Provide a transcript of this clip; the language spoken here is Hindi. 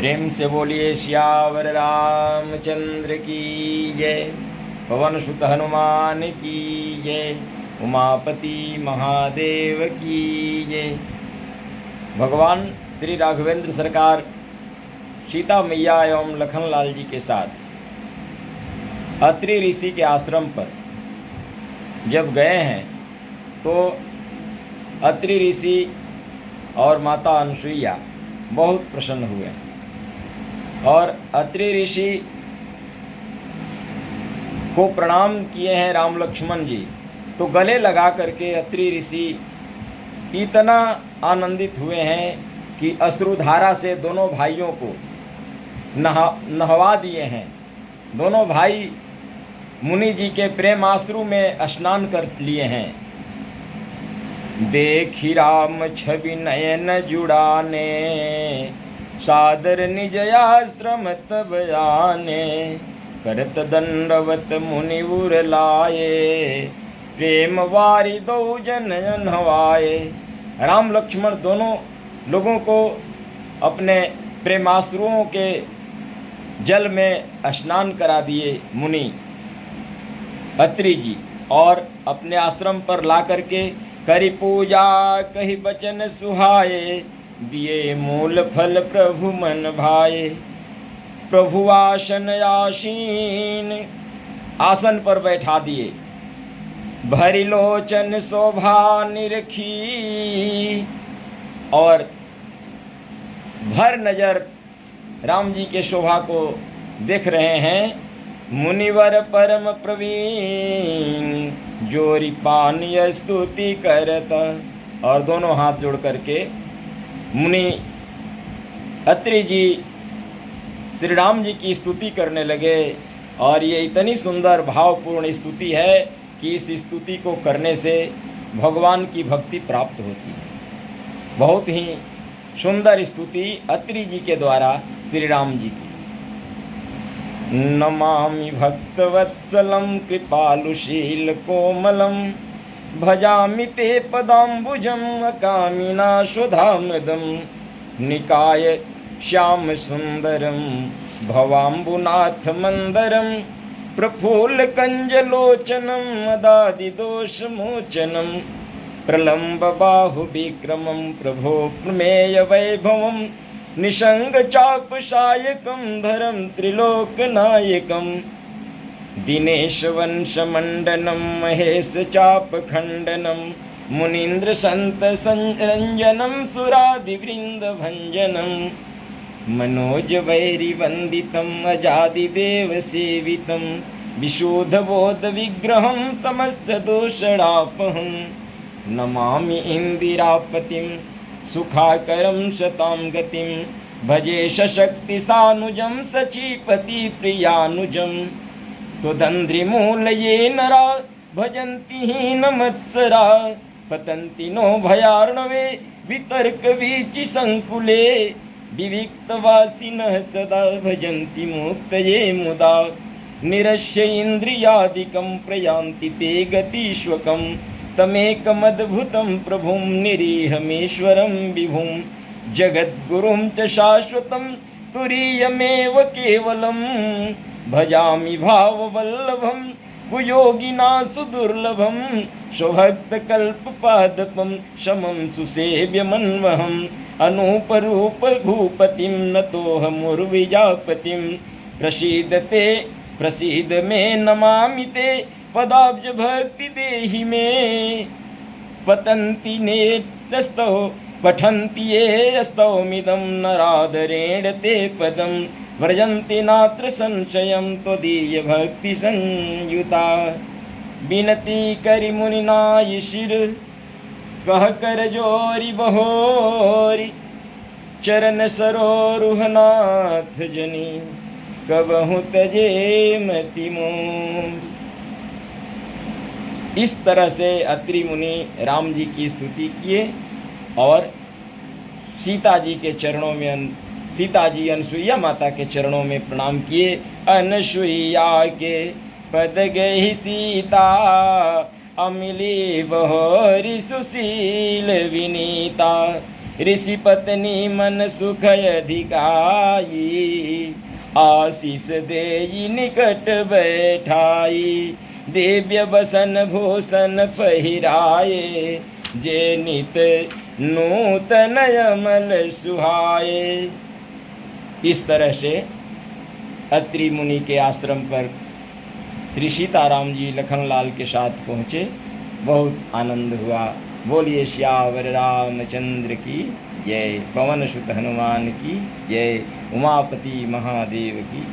प्रेम से बोलिए सियावर रामचंद्र की जय। पवन सुत हनुमान की जय। उमापति महादेव की जय। भगवान श्री राघवेंद्र सरकार सीता मैया एवं लखनलाल जी के साथ अत्रि ऋषि के आश्रम पर जब गए हैं तो अत्रि ऋषि और माता अनुसुईया बहुत प्रसन्न हुए और अत्रि ऋषि को प्रणाम किए हैं राम लक्ष्मण जी। तो गले लगा करके अत्रि ऋषि इतना आनंदित हुए हैं कि अश्रुधारा से दोनों भाइयों को नहवा दिए हैं। दोनों भाई मुनि जी के प्रेमाश्रु में स्नान कर लिए हैं। देखी राम छवि नयन जुड़ाने, सादर निज आश्रम तब आने। करत दंडवत मुनि उर लाए, प्रेम वारी दो जन अनहवाए। राम लक्ष्मण दोनों लोगों को अपने प्रेमाश्रुओं के जल में स्नान करा दिए मुनि अत्रि जी, और अपने आश्रम पर ला करके करी पूजा कही बचन सुहाए। दिए मूल फल प्रभु मन भाए। प्रभु आसन आसीन, आसन पर बैठा दिए। भरी लोचन शोभा निरखी, और भर नजर राम जी के शोभा को देख रहे हैं। मुनिवर परम प्रवीण, जोरी पानी स्तुति करता। और दोनों हाथ जोड़ करके मुनि अत्रि जी श्री राम जी की स्तुति करने लगे। और ये इतनी सुंदर भावपूर्ण स्तुति है कि इस स्तुति को करने से भगवान की भक्ति प्राप्त होती है। बहुत ही सुंदर स्तुति अत्रि जी के द्वारा श्री राम जी की। नमामि भक्तवत्सलं कृपालुशील कोमलं, भजामि ते पदाम्बुजं अकामिना सुधामृदं। निकाय श्याम सुंदरं भवाम्बुनाथ मंदरं, प्रफुल्ल कंजलोचनं मदादिदोषमोचनं। प्रलम्ब बाहु विक्रमं प्रभो प्रमेय वैभवं, निषंग चाप सायकं धरम त्रिलोकनायकं। दिनेश वंश मंडनम महेश चाप खंडनम, मुनीन्द्र संत संरंजनम सुरादि वृंद भंजनम। मनोज वैरी वंदितम अजादि देव सेवितम, विशुद्ध बोध विग्रहं समस्त दोषापहं। नमामि इंदिरापतिं सुखाकरं शतां गतिं, भजे सशक्ति सानुजं सचीपति प्रियानुजं। त्वदन्ध्रिमूल ये नरा भजन्ति हीनमत्सरा, पतन्ति नो भयार्णवे वितर्क वीचि संकुले। विविक्तवासिनः सदा भजन्ति मुक्तये मुदा, निरस्य इन्द्रियादिकं प्रयान्ति ते गतीष्वकम्। तमेकमद्भुतं प्रभुं निरीहमीश्वरं विभुं, जगद्गुरुं च शाश्वतं तुरीयमेव केवलं। भजामि भाववल्लभं कुयोगिना सुदुर्लभं, स्वभक्तकल्पपादपं शमं सुसेव्यमन्वहम्। अनूपरूप भूपतिं नतोऽहमुर्विजापतिं, प्रसीदते प्रसीद मे नमामि ते पदाब्ज भक्ति देहि मे। पतन्ति नेस्तौ पठन्ति ये स्तौमिदं, नरादरेण ते पदं। व्रजन्ति नात्र संशयं त्वदीय भक्ति संयुता। विनती करि मुनिनाय शिर, कह कर जोरी बहोरी। चरण सरोरुहनाथ जनी, कबहु तजे मति मोरी। इस तरह से अत्रि मुनि राम जी की स्तुति किए और सीता जी के चरणों में, सीता जी अनसुईया माता के चरणों में प्रणाम किए। अनसुईया के पद गई सीता, अमिली बहोरी सुशील विनीता। ऋषि पत्नी मन सुख अधिकाई, आशीष देई निकट बैठाई। दिव्य बसन भूषण पहिराए, जे नित नूतन अमल सुहाए। इस तरह से अत्रि मुनि के आश्रम पर श्री सीताराम जी लखनलाल के साथ पहुँचे। बहुत आनंद हुआ। बोलिए श्यावर रामचंद्र की जय, पवन सुत हनुमान की जय, उमापति महादेव की।